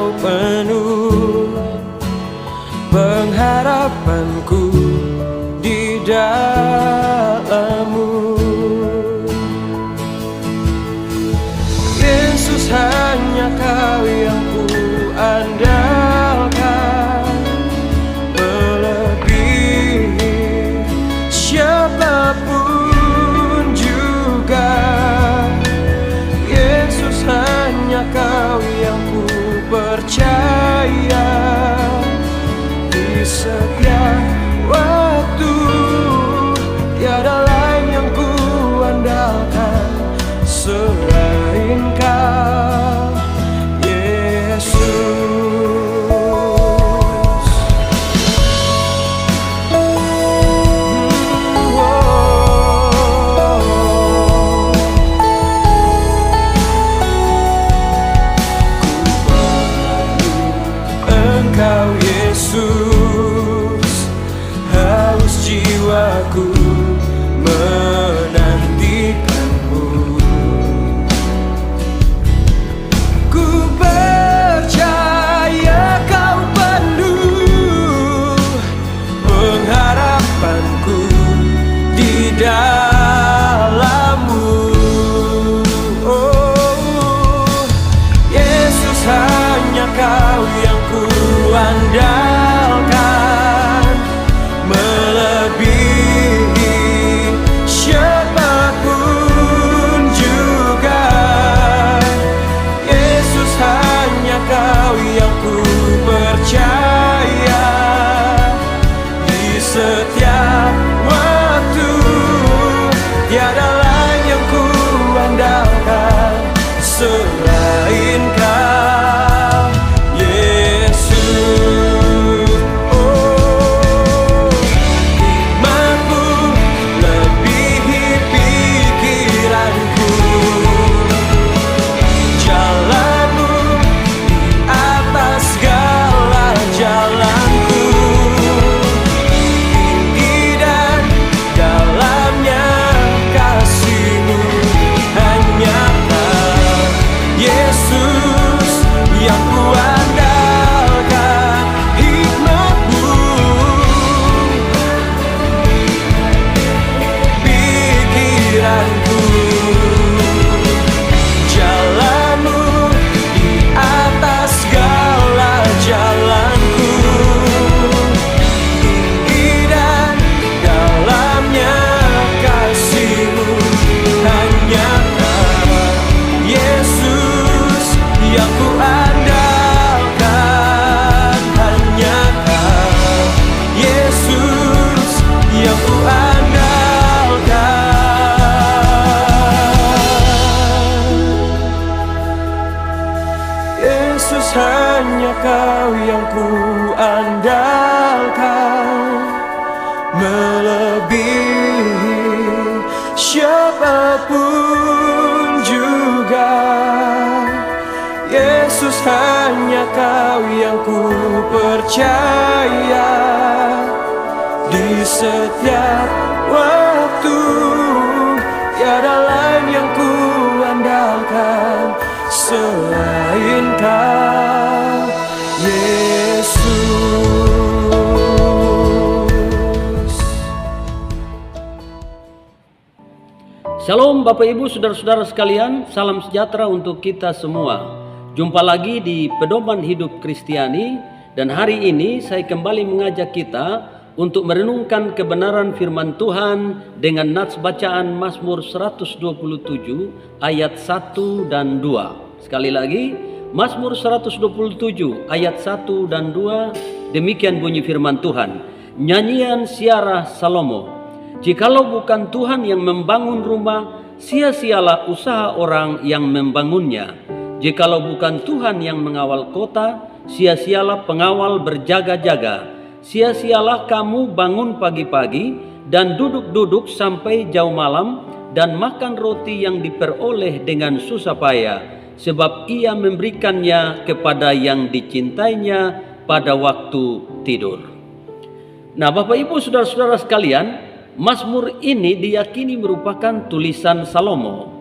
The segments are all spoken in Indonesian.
Engkau penuh pengharapanku di dalam-Mu. Yesus, hanya Kau yang ku andalkan, melebihi siapapun juga. Yesus, hanya Kau yang ku percaya di setiap waktu. Tiada lain yang ku andalkan selain Kau, Yesus. Engkau Yesus, haus jiwaku menantikan-Mu. Ku percaya Kau penuh pengharapanku di dalam-Mu. Oh, Yesus, hanya Kau yang ku andalkan, melebihi siapapun juga. Yesus, hanya Kau yang ku percaya di setiap waktu. Tiada lain yang ku andalkan selain Kau, Yesus. Oh, imanku lebihi pikiranku, jalan-Mu di atas segala jalanku. Tinggi dan dalamnya kasih-Mu, hanya Kau, Yesus, yang ku andalkan. Hikmat-Mu, pikiranku, jalan-Mu di atas segala jalanku. Tinggi dan dalamnya kasih-Mu, hanya Kau, Yesus, yang ku andalkan. Hanya Kau, Yesus, yang ku andalkan. Yesus, hanya Kau yang ku andalkan, melebihi siapapun juga. Yesus, hanya Kau yang ku percaya di setiap waktu. Tiada lain yang ku andalkan selain Kau, Yesus. Shalom Bapak Ibu, saudara-saudara sekalian, salam sejahtera untuk kita semua. Jumpa lagi di Pedoman Hidup Kristiani, dan hari ini saya kembali mengajak kita untuk merenungkan kebenaran firman Tuhan dengan nats bacaan Mazmur 127 ayat 1 dan 2. Sekali lagi, Mazmur 127 ayat 1 dan 2, demikian bunyi firman Tuhan. Nyanyian Siarah Salomo. Jikalau bukan Tuhan yang membangun rumah, sia-sialah usaha orang yang membangunnya. Jikalau bukan Tuhan yang mengawal kota, sia-sialah pengawal berjaga-jaga. Sia-sialah kamu bangun pagi-pagi dan duduk-duduk sampai jauh malam, dan makan roti yang diperoleh dengan susah payah, sebab ia memberikannya kepada yang dicintainya pada waktu tidur. Nah, Bapak Ibu saudara-saudara sekalian, Mazmur ini diyakini merupakan tulisan Salomo.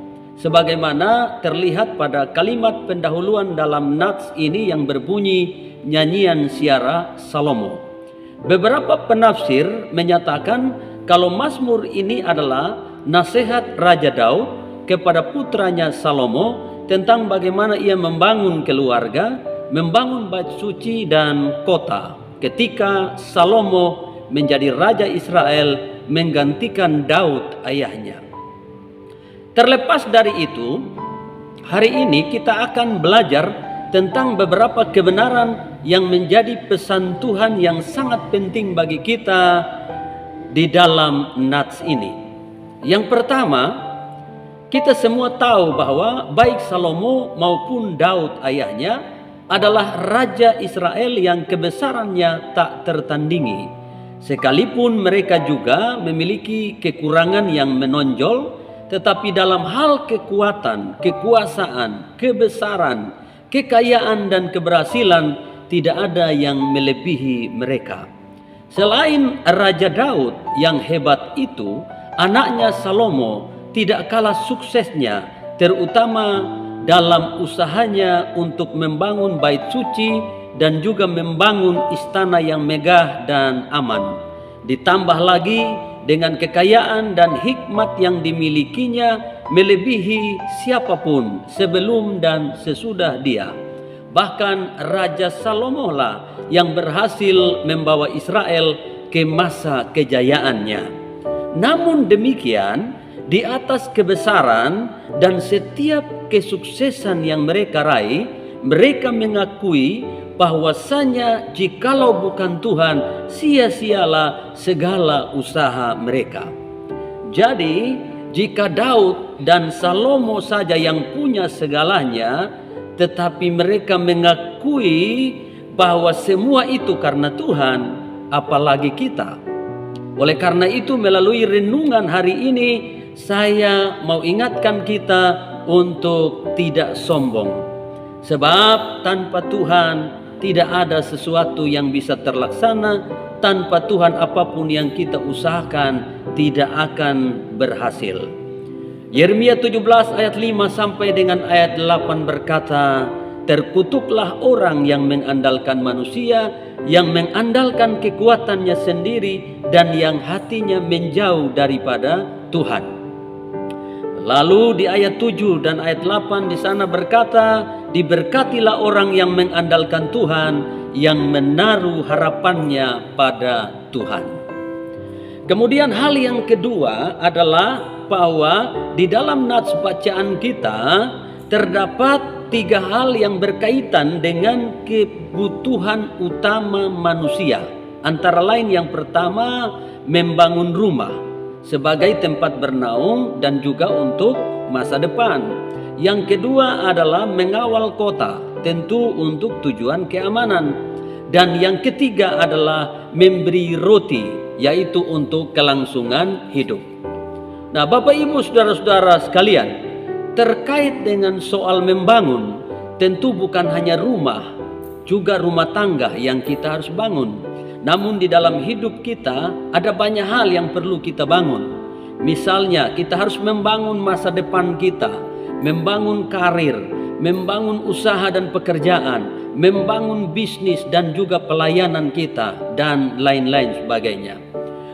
sebagaimana terlihat pada kalimat pendahuluan dalam nats ini yang berbunyi nyanyian Siara Salomo. Beberapa penafsir menyatakan kalau Mazmur ini adalah nasihat Raja Daud kepada putranya Salomo tentang bagaimana ia membangun keluarga, membangun bait suci dan kota ketika Salomo menjadi raja Israel menggantikan Daud ayahnya. Terlepas dari itu, hari ini kita akan belajar tentang beberapa kebenaran yang menjadi pesan Tuhan yang sangat penting bagi kita di dalam nats ini. Yang pertama, kita semua tahu bahwa baik Salomo maupun Daud ayahnya adalah raja Israel yang kebesarannya tak tertandingi. Sekalipun mereka juga memiliki kekurangan yang menonjol, tetapi dalam hal kekuatan, kekuasaan, kebesaran, kekayaan dan keberhasilan tidak ada yang melebihi mereka. Selain Raja Daud yang hebat itu, anaknya Salomo tidak kalah suksesnya, terutama dalam usahanya untuk membangun bait suci dan juga membangun istana yang megah dan aman. Ditambah lagi dengan kekayaan dan hikmat yang dimilikinya melebihi siapapun sebelum dan sesudah dia. Bahkan Raja Salomo lah yang berhasil membawa Israel ke masa kejayaannya. Namun demikian, di atas kebesaran dan setiap kesuksesan yang mereka raih, mereka mengakui bahwasanya jikalau bukan Tuhan, sia-sialah segala usaha mereka. Jadi, jika Daud dan Salomo saja yang punya segalanya, tetapi mereka mengakui bahwa semua itu karena Tuhan, apalagi kita. Oleh karena itu, melalui renungan hari ini, saya mau ingatkan kita untuk tidak sombong. Sebab tanpa Tuhan tidak ada sesuatu yang bisa terlaksana. Tanpa Tuhan apapun yang kita usahakan tidak akan berhasil. Yeremia 17 ayat 5 sampai dengan ayat 8 berkata, "Terkutuklah orang yang mengandalkan manusia, yang mengandalkan kekuatannya sendiri, dan yang hatinya menjauh daripada Tuhan." Lalu di ayat 7 dan ayat 8 di sana berkata, "Diberkatilah orang yang mengandalkan Tuhan, yang menaruh harapannya pada Tuhan." Kemudian hal yang kedua adalah bahwa di dalam nats bacaan kita terdapat 3 hal yang berkaitan dengan kebutuhan utama manusia. Antara lain yang pertama, membangun rumah sebagai tempat bernaung dan juga untuk masa depan. Yang kedua adalah mengawal kota, tentu untuk tujuan keamanan. Dan yang ketiga adalah memberi roti, yaitu untuk kelangsungan hidup. Nah, Bapak Ibu saudara-saudara sekalian, terkait dengan soal membangun, tentu bukan hanya rumah, juga rumah tangga yang kita harus bangun. Namun di dalam hidup kita ada banyak hal yang perlu kita bangun. Misalnya kita harus membangun masa depan kita, membangun karir, membangun usaha dan pekerjaan, membangun bisnis dan juga pelayanan kita, dan lain-lain sebagainya.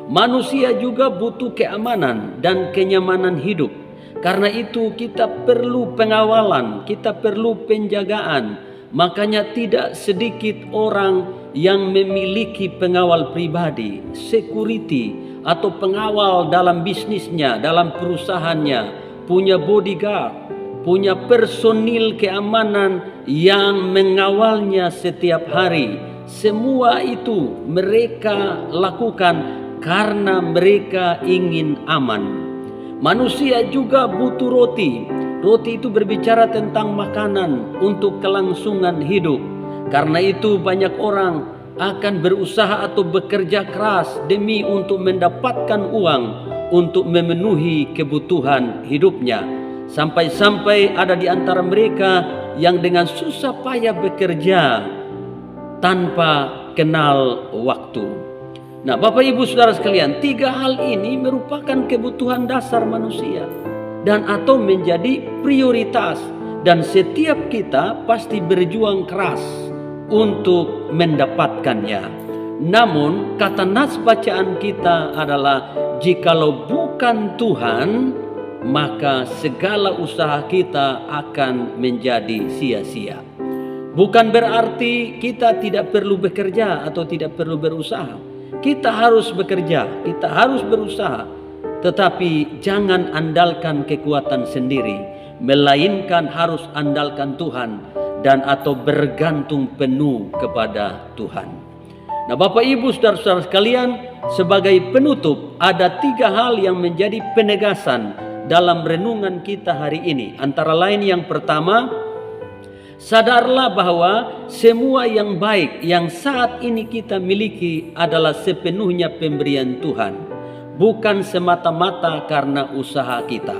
Manusia juga butuh keamanan dan kenyamanan hidup. Karena itu kita perlu pengawalan, kita perlu penjagaan. Makanya tidak sedikit orang yang memiliki pengawal pribadi, security, atau pengawal dalam bisnisnya, dalam perusahaannya, punya bodyguard, punya personil keamanan yang mengawalnya setiap hari. Semua itu mereka lakukan karena mereka ingin aman. Manusia juga butuh roti. Roti itu berbicara tentang makanan untuk kelangsungan hidup. Karena itu banyak orang akan berusaha atau bekerja keras demi untuk mendapatkan uang untuk memenuhi kebutuhan hidupnya. Sampai-sampai ada di antara mereka yang dengan susah payah bekerja tanpa kenal waktu. Nah, Bapak Ibu Saudara sekalian, 3 hal ini merupakan kebutuhan dasar manusia. dan atau menjadi prioritas, dan setiap kita pasti berjuang keras untuk mendapatkannya. Namun kata nas bacaan kita adalah, jikalau bukan Tuhan, maka segala usaha kita akan menjadi sia-sia. Bukan berarti kita tidak perlu bekerja atau tidak perlu berusaha. Kita harus bekerja, kita harus berusaha, tetapi jangan andalkan kekuatan sendiri, melainkan harus andalkan Tuhan dan atau bergantung penuh kepada Tuhan. Nah, Bapak Ibu saudara-saudara sekalian, sebagai penutup ada 3 hal yang menjadi penegasan dalam renungan kita hari ini. Antara lain yang pertama, sadarlah bahwa semua yang baik yang saat ini kita miliki adalah sepenuhnya pemberian Tuhan, bukan semata-mata karena usaha kita.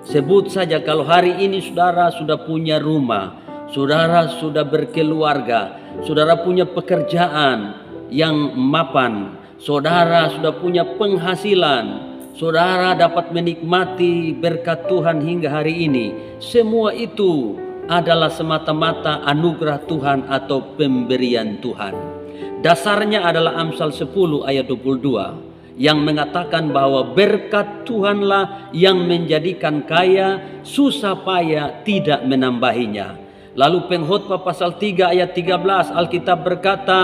Sebut saja kalau hari ini saudara sudah punya rumah, saudara sudah berkeluarga, saudara punya pekerjaan yang mapan, saudara sudah punya penghasilan, saudara dapat menikmati berkat Tuhan hingga hari ini. Semua itu adalah semata-mata anugerah Tuhan atau pemberian Tuhan. Dasarnya adalah Amsal 10 ayat 22 yang mengatakan bahwa berkat Tuhanlah yang menjadikan kaya, susah payah tidak menambahinya. Lalu Pengkhotbah pasal 3 ayat 13 Alkitab berkata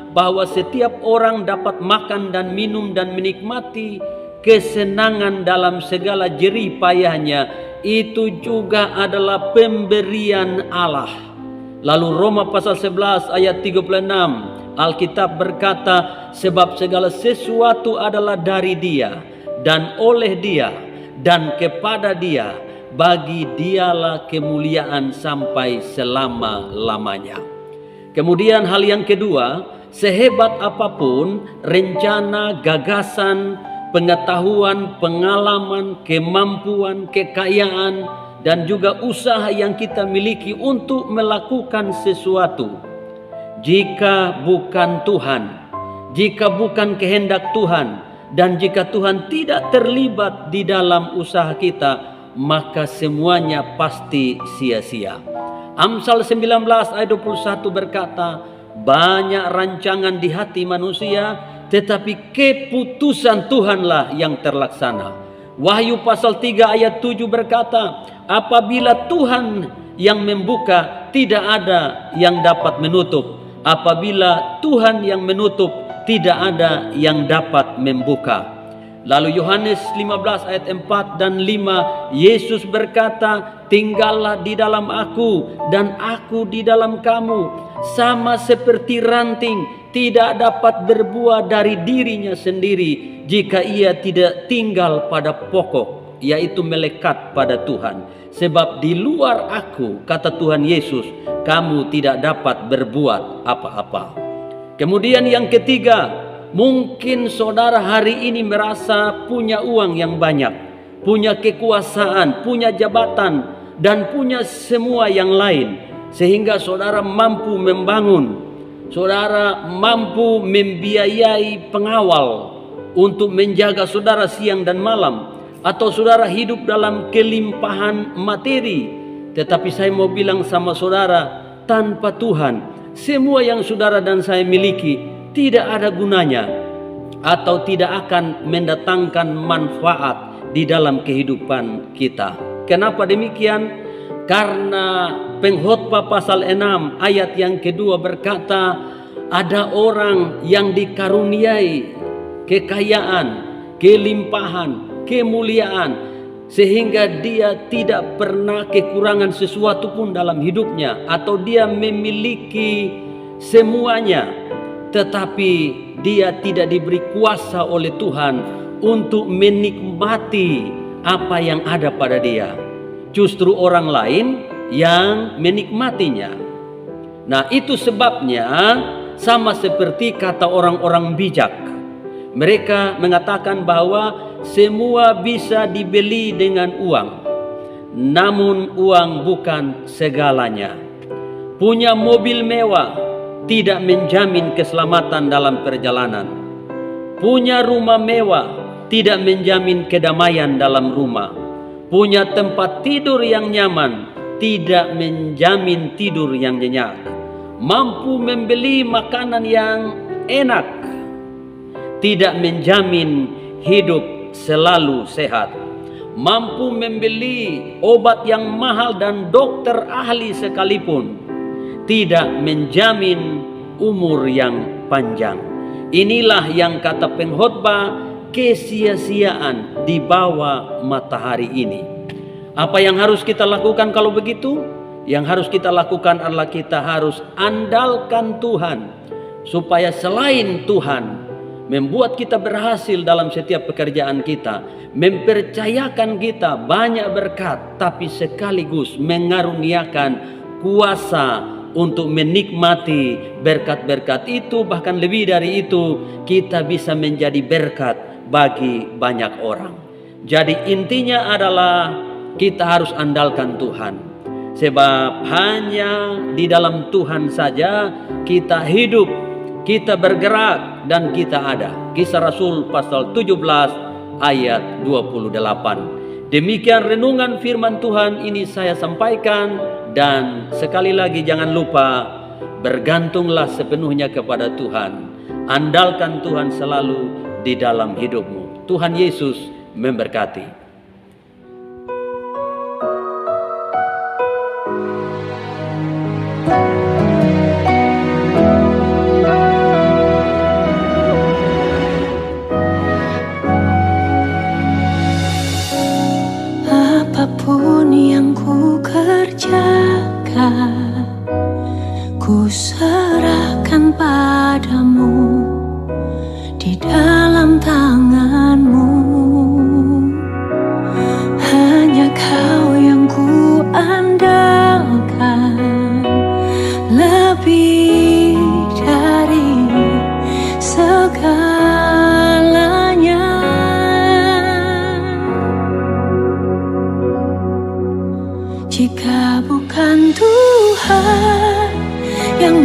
bahwa setiap orang dapat makan dan minum dan menikmati kesenangan dalam segala jerih payahnya, itu juga adalah pemberian Allah. Lalu Roma pasal 11 ayat 36 Alkitab berkata, sebab segala sesuatu adalah dari Dia dan oleh Dia dan kepada Dia, bagi Dialah kemuliaan sampai selama-lamanya. Kemudian hal yang kedua, sehebat apapun rencana, gagasan, pengetahuan, pengalaman, kemampuan, kekayaan, dan juga usaha yang kita miliki untuk melakukan sesuatu, jika bukan Tuhan, jika bukan kehendak Tuhan, dan jika Tuhan tidak terlibat di dalam usaha kita, maka semuanya pasti sia-sia. Amsal 19 ayat 21 berkata, banyak rancangan di hati manusia, tetapi keputusan Tuhanlah yang terlaksana. Wahyu pasal 3 ayat 7 berkata, apabila Tuhan yang membuka, tidak ada yang dapat menutup. Apabila Tuhan yang menutup, tidak ada yang dapat membuka. Lalu Yohanes 15 ayat 4 dan 5, Yesus berkata, tinggallah di dalam aku dan aku di dalam kamu, sama seperti ranting tidak dapat berbuah dari dirinya sendiri jika ia tidak tinggal pada pokok, yaitu melekat pada Tuhan. Sebab di luar aku, kata Tuhan Yesus, kamu tidak dapat berbuat apa-apa. Kemudian yang ketiga, mungkin saudara hari ini merasa punya uang yang banyak, punya kekuasaan, punya jabatan, dan punya semua yang lain, sehingga saudara mampu membangun, saudara mampu membiayai pengawal untuk menjaga saudara siang dan malam, atau saudara hidup dalam kelimpahan materi. Tetapi saya mau bilang sama saudara, tanpa Tuhan, semua yang saudara dan saya miliki tidak ada gunanya atau tidak akan mendatangkan manfaat di dalam kehidupan kita. Kenapa demikian? Karena Pengkhotbah pasal 6 ayat yang kedua berkata, ada orang yang dikaruniai kekayaan, kelimpahan, kemuliaan, sehingga dia tidak pernah kekurangan sesuatu pun dalam hidupnya, atau dia memiliki semuanya, tetapi dia tidak diberi kuasa oleh Tuhan untuk menikmati apa yang ada pada dia. Justru orang lain yang menikmatinya. Nah, itu sebabnya sama seperti kata orang-orang bijak. Mereka mengatakan bahwa semua bisa dibeli dengan uang, namun uang bukan segalanya. Punya mobil mewah tidak menjamin keselamatan dalam perjalanan. Punya rumah mewah tidak menjamin kedamaian dalam rumah. Punya tempat tidur yang nyaman tidak menjamin tidur yang nyenyak. Mampu membeli makanan yang enak tidak menjamin hidup selalu sehat. Mampu membeli obat yang mahal dan dokter ahli sekalipun tidak menjamin umur yang panjang. Inilah yang kata pengkhotbah, kesia-siaan di bawah matahari ini. Apa yang harus kita lakukan kalau begitu? Yang harus kita lakukan adalah kita harus andalkan Tuhan, supaya selain Tuhan membuat kita berhasil dalam setiap pekerjaan kita, mempercayakan kita banyak berkat, tapi sekaligus mengaruniakan kuasa untuk menikmati berkat-berkat itu. Bahkan lebih dari itu, kita bisa menjadi berkat bagi banyak orang. Jadi intinya adalah kita harus andalkan Tuhan, sebab hanya di dalam Tuhan saja kita hidup, kita bergerak, dan kita ada. Kisah Rasul pasal 17 ayat 28. Demikian renungan firman Tuhan ini saya sampaikan. Dan sekali lagi jangan lupa, bergantunglah sepenuhnya kepada Tuhan. Andalkan Tuhan selalu di dalam hidupmu. Tuhan Yesus memberkati. Apapun yang ku kerjakan, ku serahkan padamu, di dalam tanganmu. Hanya Kau yang ku andalkan, lebih dari segalanya. Jika bukan Tuhan yang